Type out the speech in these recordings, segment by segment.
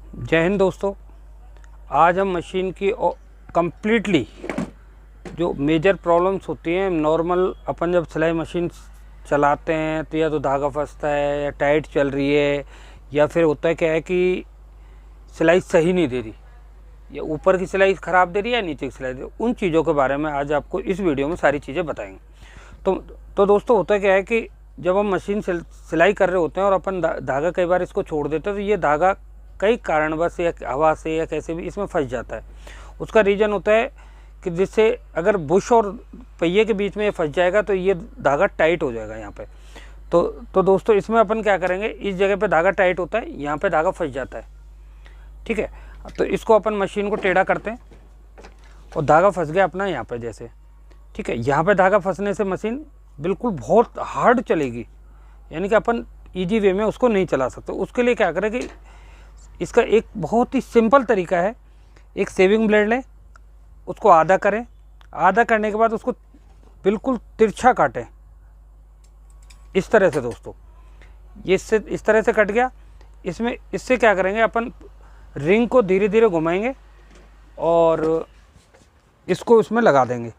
जय हिंद दोस्तों। आज हम मशीन की कंप्लीटली जो मेजर प्रॉब्लम्स होती हैं नॉर्मल अपन जब सिलाई मशीन चलाते हैं तो या तो धागा फंसता है या टाइट चल रही है या फिर होता है क्या है कि सिलाई सही नहीं दे रही या ऊपर की सिलाई ख़राब दे रही है या नीचे की सिलाई दे रही है, उन चीज़ों के बारे में आज आपको इस वीडियो में सारी चीज़ें बताएंगे। तो दोस्तों होता क्या है कि जब हम मशीन सिलाई कर रहे होते हैं और अपन धागा कई बार इसको छोड़ देते हैं तो ये धागा कई कारणवश या हवा से या कैसे भी इसमें फंस जाता है। उसका रीज़न होता है कि जिससे अगर बुश और पहिए के बीच में ये फंस जाएगा तो ये धागा टाइट हो जाएगा यहाँ पे। तो दोस्तों इसमें अपन क्या करेंगे, इस जगह पे धागा टाइट होता है, यहाँ पे धागा फंस जाता है, ठीक है। तो इसको अपन मशीन को टेढ़ा करते हैं और धागा फंस गया अपना यहाँ पे जैसे, ठीक है। यहाँ पे धागा फंसने से मशीन बिल्कुल बहुत हार्ड चलेगी, यानी कि अपन ईजी वे में उसको नहीं चला सकते। उसके लिए क्या करें कि इसका एक बहुत ही सिंपल तरीका है, एक सेविंग ब्लेड लें, उसको आधा करें, आधा करने के बाद उसको बिल्कुल तिरछा काटें इस तरह से। दोस्तों ये इससे इस तरह से कट गया। इससे क्या करेंगे, अपन रिंग को धीरे धीरे घुमाएंगे और इसको इसमें लगा देंगे।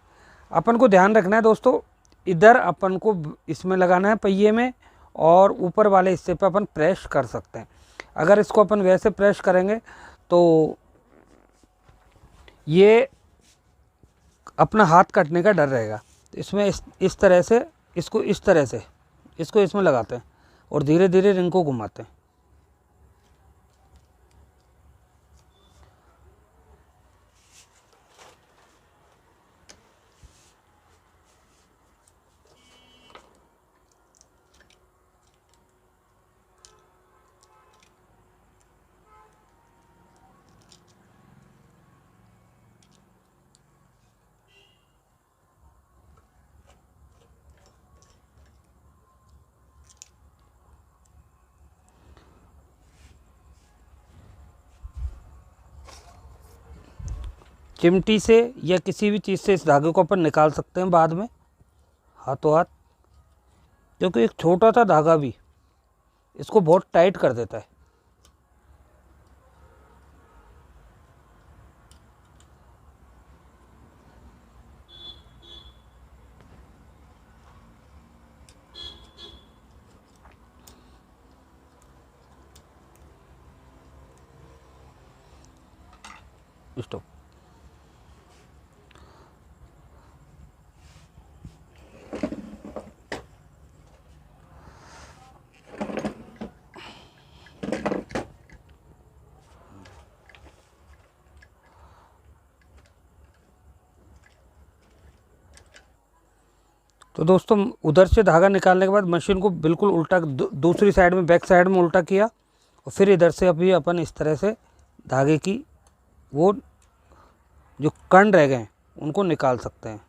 अपन को ध्यान रखना है दोस्तों, इधर अपन को इसमें लगाना है पहिए में और ऊपर वाले हिस्से पे अपन प्रेस कर सकते हैं। अगर इसको अपन वैसे प्रेस करेंगे तो ये अपना हाथ कटने का डर रहेगा। इसमें इस तरह से इसको इसमें लगाते हैं और धीरे धीरे रिंग को घुमाते हैं। चिमटी से या किसी भी चीज़ से इस धागे को अपन निकाल सकते हैं बाद में हाथों हाथ, क्योंकि एक छोटा सा धागा भी इसको बहुत टाइट कर देता है। स्टॉप। तो दोस्तों उधर से धागा निकालने के बाद मशीन को बिल्कुल उल्टा दूसरी साइड में बैक साइड में उल्टा किया और फिर इधर से अभी अपन इस तरह से धागे की वो जो कण रह गए उनको निकाल सकते हैं।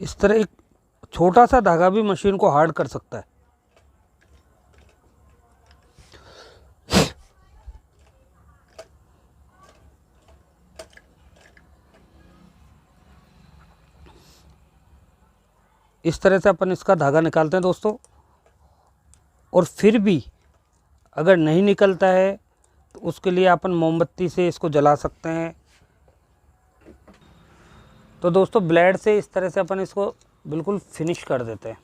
इस तरह एक छोटा सा धागा भी मशीन को हार्ड कर सकता है। इस तरह से अपन इसका धागा निकालते हैं दोस्तों। और फिर भी अगर नहीं निकलता है तो उसके लिए अपन मोमबत्ती से इसको जला सकते हैं। तो दोस्तों ब्लेड से इस तरह से अपन इसको बिल्कुल फिनिश कर देते हैं।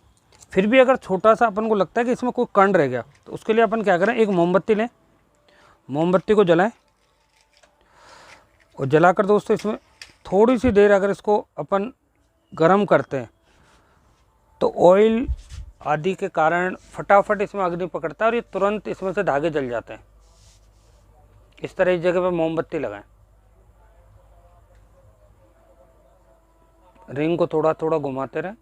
फिर भी अगर छोटा सा अपन को लगता है कि इसमें कोई कण रह गया तो उसके लिए अपन क्या करें, एक मोमबत्ती लें, मोमबत्ती को जलाएं और जलाकर दोस्तों इसमें थोड़ी सी देर अगर इसको अपन गर्म करते हैं तो ऑयल आदि के कारण फटाफट इसमें अग्नि पकड़ता है और ये तुरंत इसमें से धागे जल जाते हैं। इस तरह इस जगह पे मोमबत्ती लगाएं, रिंग को थोड़ा थोड़ा घुमाते रहें।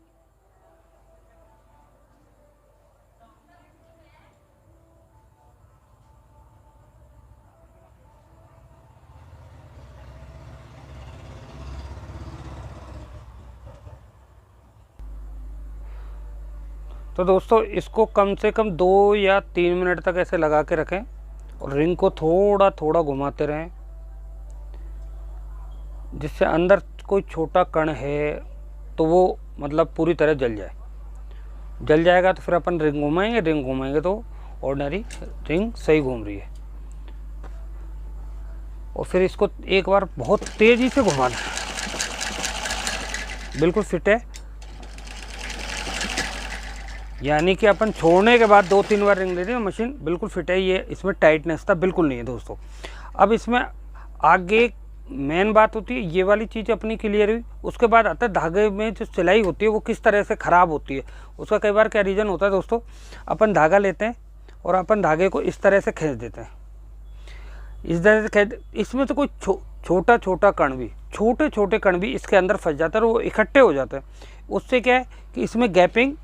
तो दोस्तों इसको कम से कम 2 या 3 मिनट तक ऐसे लगा के रखें और रिंग को थोड़ा थोड़ा घुमाते रहें। जिससे अंदर कोई छोटा कण है तो वो मतलब पूरी तरह जल जाएगा। तो फिर अपन रिंग घुमाएंगे तो ऑर्डिनरी रिंग सही घूम रही है। और फिर इसको एक बार बहुत तेज़ी से घुमाना है, बिल्कुल फिट है। यानी कि अपन छोड़ने के बाद 2-3 बार रिंग दे दी, मशीन बिल्कुल फिट है। ये इसमें टाइटनेस था बिल्कुल नहीं है दोस्तों। अब इसमें आगे मेन बात होती है, ये वाली चीज़ अपनी क्लियर हुई। उसके बाद आता है धागे में जो सिलाई होती है वो किस तरह से ख़राब होती है। उसका कई बार क्या रीज़न होता है दोस्तों, अपन धागा लेते हैं और अपन धागे को इस तरह से खींच देते हैं, इस तरह से खींच, इसमें तो कोई छोटे छोटे कण भी इसके अंदर फंस जाता है और वो इकट्ठे हो जाते हैं। उससे क्या है कि इसमें गैपिंग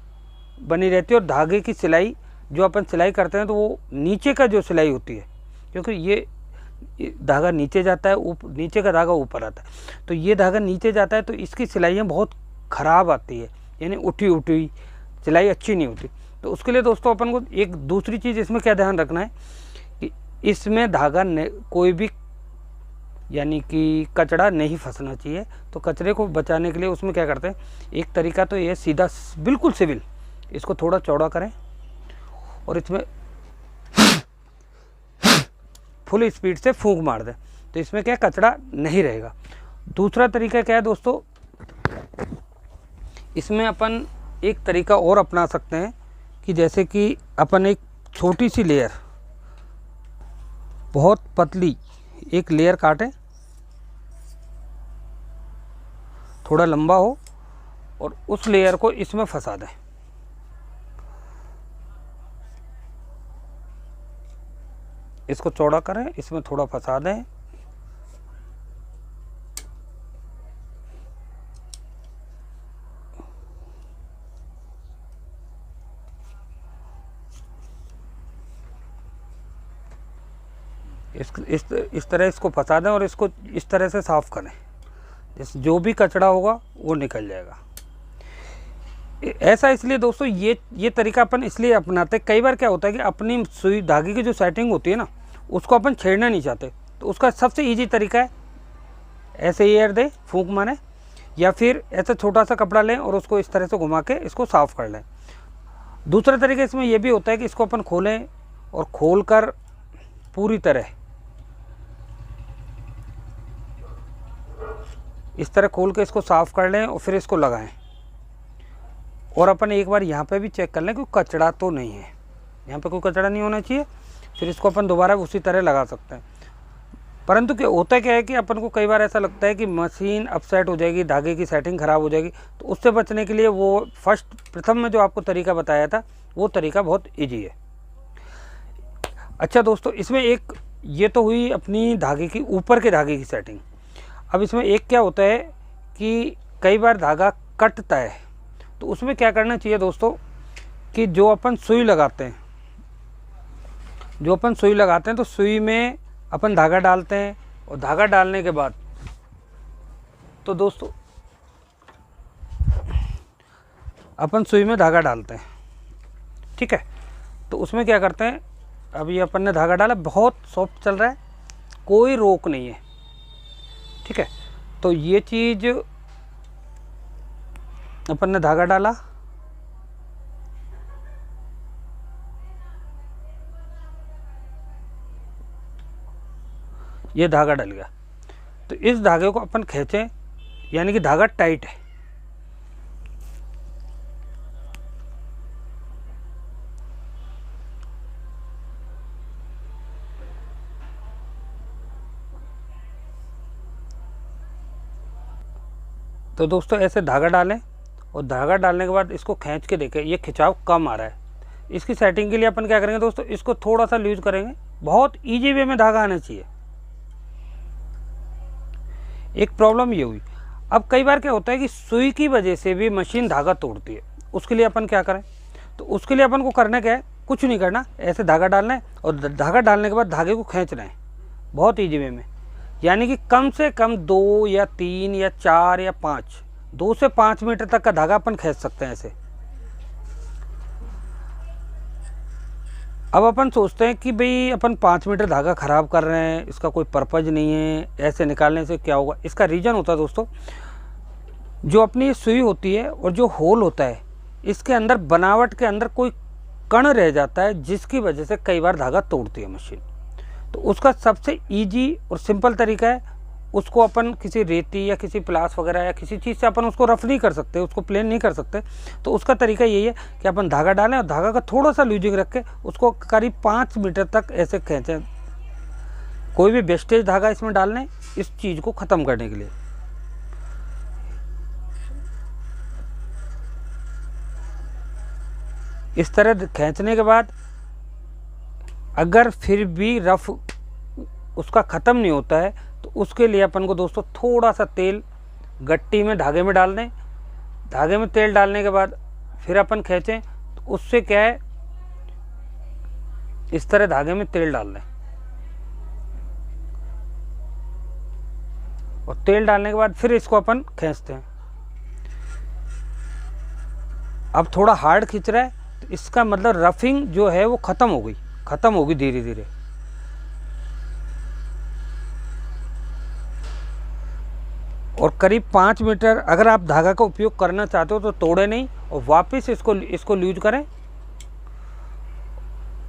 बनी रहती है और धागे की सिलाई जो अपन सिलाई करते हैं तो वो नीचे का जो सिलाई होती है, क्योंकि ये धागा नीचे जाता है, नीचे का धागा ऊपर आता है, तो ये धागा नीचे जाता है तो इसकी सिलाइयाँ बहुत ख़राब आती है, यानी उठी सिलाई अच्छी नहीं होती। तो उसके लिए दोस्तों अपन को एक दूसरी चीज़ इसमें क्या ध्यान रखना है कि इसमें धागा कोई भी यानी कि कचड़ा नहीं फंसना चाहिए। तो कचरे को बचाने के लिए उसमें क्या करते हैं, एक तरीका तो ये सीधा बिल्कुल सिविल इसको थोड़ा चौड़ा करें और इसमें फुल स्पीड से फूंक मार दें, तो इसमें क्या कचरा नहीं रहेगा। दूसरा तरीका क्या है दोस्तों, इसमें अपन एक तरीका और अपना सकते हैं कि जैसे कि अपन एक छोटी सी लेयर, बहुत पतली एक लेयर काटें, थोड़ा लंबा हो, और उस लेयर को इसमें फंसा दें। इसको चौड़ा करें, इसमें थोड़ा फंसा दें, इस तरह इसको फंसा दें और इसको इस तरह से साफ़ करें, जो भी कचरा होगा वो निकल जाएगा। ऐसा इसलिए दोस्तों ये तरीका अपन इसलिए अपनाते, कई बार क्या होता है कि अपनी सुई धागे की जो सेटिंग होती है ना उसको अपन छेड़ना नहीं चाहते, तो उसका सबसे इजी तरीका है ऐसे एयर दे, फूंक मारे, या फिर ऐसा छोटा सा कपड़ा लें और उसको इस तरह से घुमा के इसको साफ़ कर लें। दूसरा तरीका इसमें यह भी होता है कि इसको अपन खोलें और खोलकर पूरी तरह इस तरह खोल के इसको साफ़ कर लें और फिर इसको लगाएं। और अपन एक बार यहाँ पे भी चेक कर लें कि कचड़ा तो नहीं है, यहाँ पे कोई कचड़ा नहीं होना चाहिए, फिर इसको अपन दोबारा उसी तरह लगा सकते हैं। परंतु क्या होता है कि अपन को कई बार ऐसा लगता है कि मशीन अपसेट हो जाएगी, धागे की सेटिंग ख़राब हो जाएगी, तो उससे बचने के लिए वो प्रथम में जो आपको तरीका बताया था वो तरीका बहुत ईजी है। अच्छा दोस्तों, इसमें एक ये तो हुई अपनी धागे की ऊपर के धागे की सेटिंग। अब इसमें एक क्या होता है कि कई बार धागा कटता है, तो उसमें क्या करना चाहिए दोस्तों कि जो अपन सुई लगाते हैं तो सुई में अपन धागा डालते हैं, और धागा डालने के बाद तो दोस्तों अपन सुई में धागा डालते हैं, ठीक है। तो उसमें क्या करते हैं, अब ये अपन ने धागा डाला, बहुत सॉफ्ट चल रहा है, कोई रोक नहीं है, ठीक है। तो ये चीज़ अपन ने धागा डाला, ये धागा डल गया, तो इस धागे को अपन खींचें, यानी कि धागा टाइट है। तो दोस्तों ऐसे धागा डालें और धागा डालने के बाद इसको खींच के देखें, ये खिंचाव कम आ रहा है। इसकी सेटिंग के लिए अपन क्या करेंगे दोस्तों, इसको थोड़ा सा लूज करेंगे, बहुत इजी वे में धागा आना चाहिए। एक प्रॉब्लम ये हुई, अब कई बार क्या होता है कि सुई की वजह से भी मशीन धागा तोड़ती है, उसके लिए अपन क्या करें, तो उसके लिए अपन को करना क्या है, कुछ नहीं करना, ऐसे धागा डालना है और धागा डालने के बाद धागे को खींचना है बहुत ईजी वे में। यानी कि कम से कम 2 या 3 या 4 या 5, 2 से 5 मीटर तक का धागा अपन खींच सकते हैं ऐसे। अब अपन सोचते हैं कि भाई अपन 5 मीटर धागा ख़राब कर रहे हैं, इसका कोई पर्पज़ नहीं है, ऐसे निकालने से क्या होगा। इसका रीज़न होता है दोस्तों, जो अपनी सुई होती है और जो होल होता है, इसके अंदर बनावट के अंदर कोई कण रह जाता है, जिसकी वजह से कई बार धागा तोड़ती है मशीन। तो उसका सबसे ईजी और सिंपल तरीका है, उसको अपन किसी रेती या किसी प्लास वगैरह या किसी चीज़ से अपन उसको रफ नहीं कर सकते, उसको प्लेन नहीं कर सकते। तो उसका तरीका यही है कि अपन धागा डालें और धागा का थोड़ा सा लूजिंग रख के उसको करीब 5 मीटर तक ऐसे खींचें। कोई भी वेस्टेज धागा इसमें डालने, इस चीज़ को ख़त्म करने के लिए। इस तरह खींचने के बाद अगर फिर भी रफ उसका ख़त्म नहीं होता है, तो उसके लिए अपन को दोस्तों थोड़ा सा तेल गट्टी में धागे में डाल दें। धागे में तेल डालने के बाद फिर अपन खींचें, तो उससे क्या है, इस तरह धागे में तेल डाल दें और तेल डालने के बाद फिर इसको अपन खींचते हैं। अब थोड़ा हार्ड खींच रहा है, तो इसका मतलब रफिंग जो है वो ख़त्म होगी धीरे धीरे। और करीब 5 मीटर अगर आप धागा का उपयोग करना चाहते हो तो तोड़े नहीं और वापस इसको ल्यूज करें,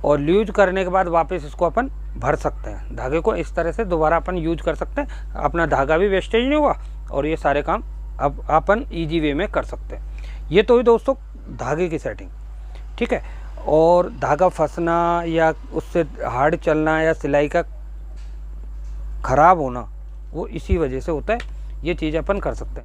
और ल्यूज करने के बाद वापस इसको अपन भर सकते हैं। धागे को इस तरह से दोबारा अपन यूज कर सकते हैं, अपना धागा भी वेस्टेज नहीं होगा और ये सारे काम अब अपन ईजी वे में कर सकते हैं। ये तो ही दोस्तों धागे की सेटिंग, ठीक है। और धागा फंसना या उससे हार्ड चलना या सिलाई का ख़राब होना, वो इसी वजह से होता है। ये चीज़ अपन कर सकते हैं।